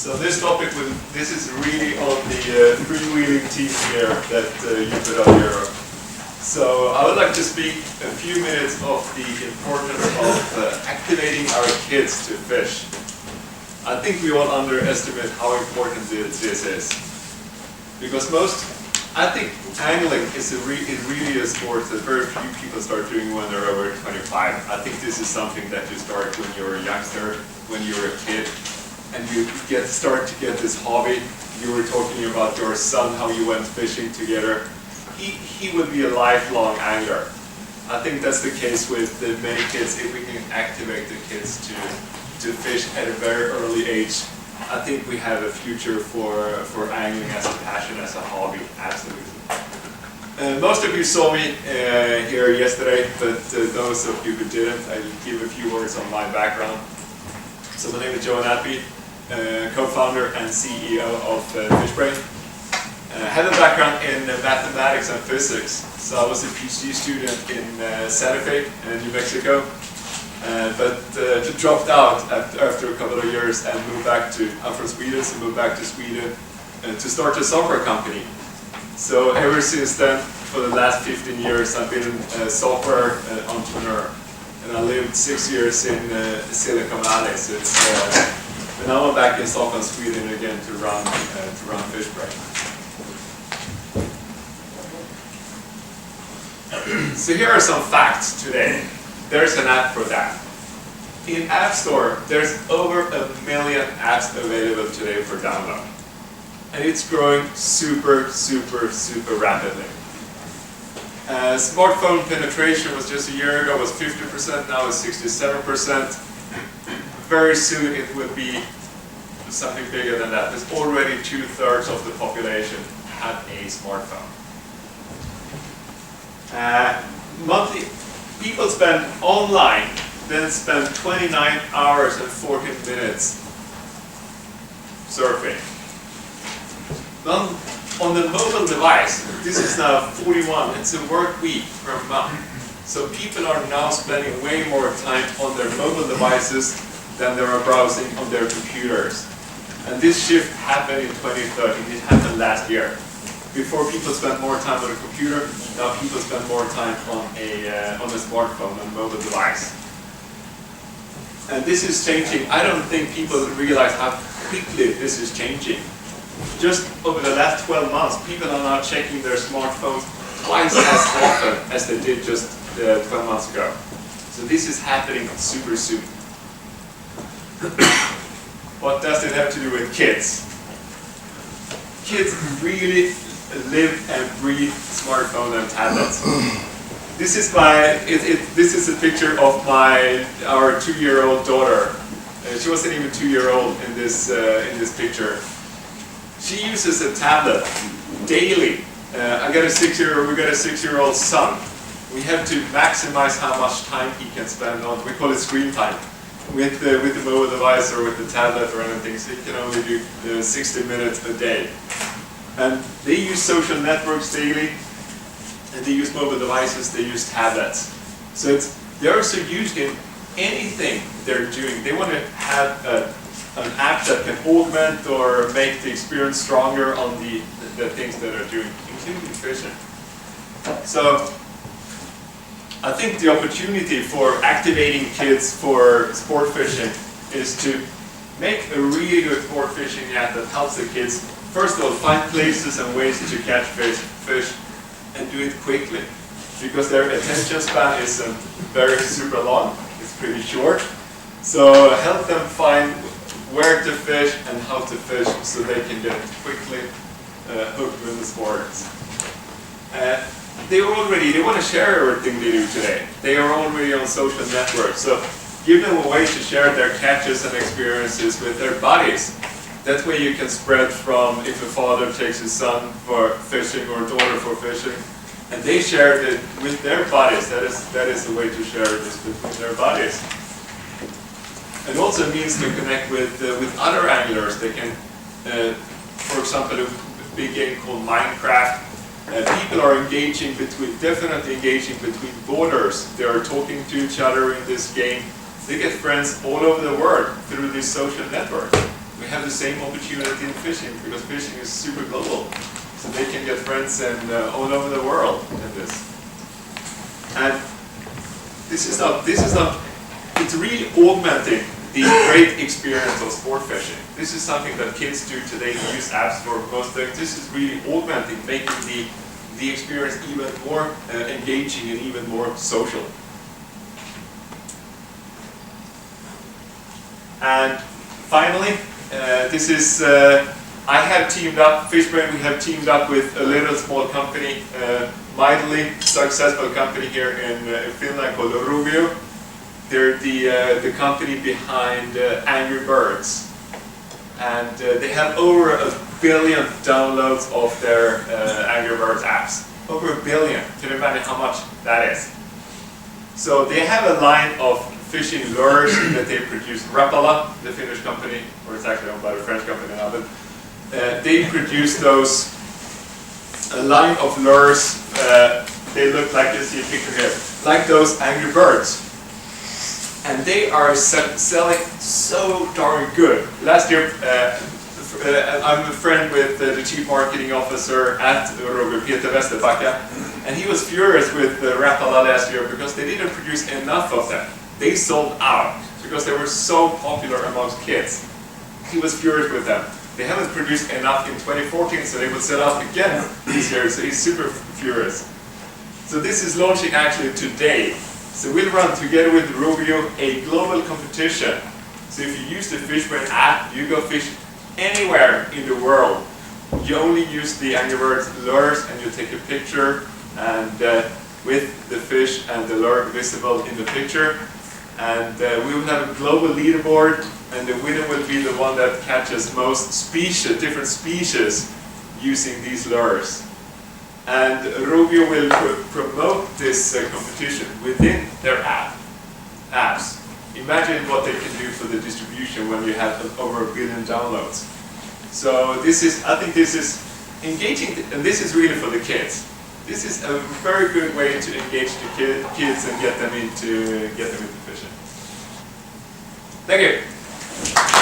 So this topic, this is really on the freewheeling team here that you put up here. So I would like to speak a few minutes of the importance of activating our kids to fish. I think we all underestimate how important this is. Because I think angling is really a sport that very few people start doing when they're over 25. I think this is something that you start when you're a youngster, when you're a kid, and you start to get this hobby. You were talking about your son, how you went fishing together. He would be a lifelong angler. I think that's the case with many kids. If we can activate the kids to fish at a very early age, I think we have a future for angling as a passion, as a hobby, absolutely. Most of you saw me here yesterday, but those of you who didn't, I'll give a few words on my background. So my name is Johan Attby, co-founder and CEO of FishBrain. I have a background in mathematics and physics, so I was a PhD student in Santa Fe, New Mexico. But dropped out after a couple of years and moved back to, I'm from Sweden, so moved back to Sweden to start a software company. So ever since then, for the last 15 years, I've been a software entrepreneur. And I lived 6 years in Silicon Valley. So and now I'm back in Stockholm, Sweden again to run FishBrain. So here are some facts today. There's an app for that. In App Store, there's over 1 million apps available today for download. And it's growing super rapidly. Smartphone penetration was just a year ago, was 50%, now it's 67%. Very soon it will be something bigger than that. There's already 2/3 of the population have a smartphone. Monthly, people spend online, then spend 29 hours and 14 minutes surfing. Then on the mobile device, this is now 41, it's a work week per month. So people are now spending way more time on their mobile devices than they are browsing on their computers. And this shift happened in 2013, it happened last year. Before people spent more time on a computer, now people spend more time on a smartphone, on a mobile device. And this is changing. I don't think people realize how quickly this is changing. Just over the last 12 months, people are now checking their smartphones twice as often as they did just 12 months ago. So this is happening super soon. What does it have to do with kids? Kids really live and breathe smartphone and tablets. This is this is a picture of our 2-year-old daughter. She wasn't even 2-year-old in this picture. She uses a tablet daily. We got a 6-year-old son. We have to maximize how much time he can spend on. We call it screen time with the mobile device or with the tablet or anything. So he can only do 60 minutes a day. And they use social networks daily, and they use mobile devices, they use tablets. So they're so used in anything they're doing. They want to have an app that can augment or make the experience stronger on the things that they're doing, including fishing. So I think the opportunity for activating kids for sport fishing is to make a really good sport fishing app that helps the kids, first of all, find places and ways to catch fish and do it quickly. Because their attention span isn't very super long, it's pretty short. So help them find where to fish and how to fish so they can get quickly hooked with the sport. They want to share everything they do today. They are already on social networks. So give them a way to share their catches and experiences with their buddies. That way you can spread from if a father takes his son for fishing or daughter for fishing, and they share it with their buddies. That is the way to share this between their buddies. It also means to connect with other anglers. They can, for example, a big game called Minecraft. People are definitely engaging between borders. They are talking to each other in this game. They get friends all over the world through this social network. we have the same opportunity in fishing, because fishing is super global. So they can get friends and all over the world in this. And this is not, it's really augmenting the great experience of sport fishing. This is something that kids do today, use apps for most things. This is really augmenting, making the experience even more engaging and even more social. And finally, this is, I have teamed up, FishBrain, we have teamed up with a little small company, mightily successful company here in Finland called Rovio. They're the company behind Angry Birds. And they have over 1 billion downloads of their Angry Birds apps. Over 1 billion. Can you imagine how much that is? So they have a line of fishing lures that they produce. Rapala, the Finnish company, or it's actually owned by the French company now, but they produce those, a line of lures. They look like, you see a picture here, like those Angry Birds. And they are selling so darn good. Last year, I'm a friend with the chief marketing officer at Rovio, Peter Westerbacka, and he was furious with Rapala last year because they didn't produce enough of them. They sold out because they were so popular amongst kids. He was furious with them. They haven't produced enough in 2014, so they will sell out again this year, so he's super furious. So this is launching actually today. So we'll run together with Rovio a global competition. So if you use the FishBrain app, you go fish anywhere in the world. You only use the Angry Birds lures and you take a picture and with the fish and the lure visible in the picture. And we will have a global leaderboard, and the winner will be the one that catches most species, different species using these lures. And Rovio will promote this competition within their apps. Imagine what they can do for the distribution when you have over 1 billion downloads. So this is, I think this is engaging, and this is really for the kids. This is a very good way to engage the kids and get them into fishing. Thank you.